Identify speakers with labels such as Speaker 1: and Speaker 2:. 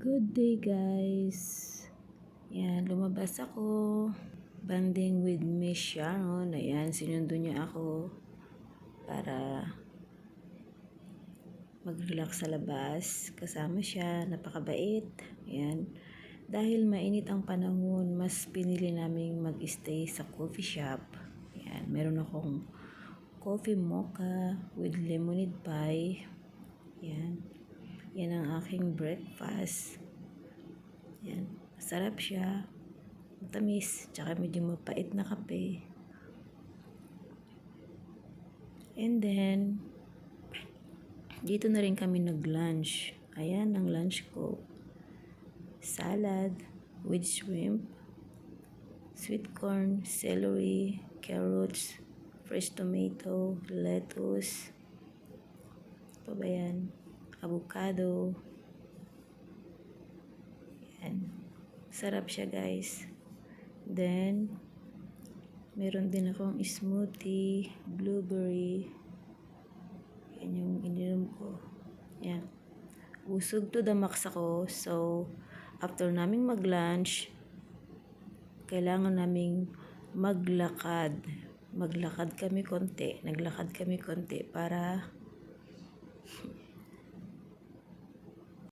Speaker 1: Good day guys. Yan, lumabas ako. Banding with Miss Sharon. Ayan, sinundo niya ako para mag-relax sa labas. Kasama siya, napakabait. Ayan. Dahil mainit ang panahon, mas pinili naming mag-stay sa coffee shop. Ayan, meron akong coffee mocha with lemonade pie. Ayan. Yan ang aking breakfast. Yan. Masarap siya. Matamis. Tsaka medyo mapait na kape. And then, dito na rin kami nag-lunch. Ayan ang lunch ko. Salad with shrimp, sweet corn, celery, carrots, fresh tomato, lettuce, pa ba yan? Avocado. Yan. Sarap siya guys. Then, meron din akong smoothie, blueberry. Yan yung ininom ko. Yan. Busog to the max ako. So, after naming mag-lunch, kailangan naming maglakad. Naglakad kami konti para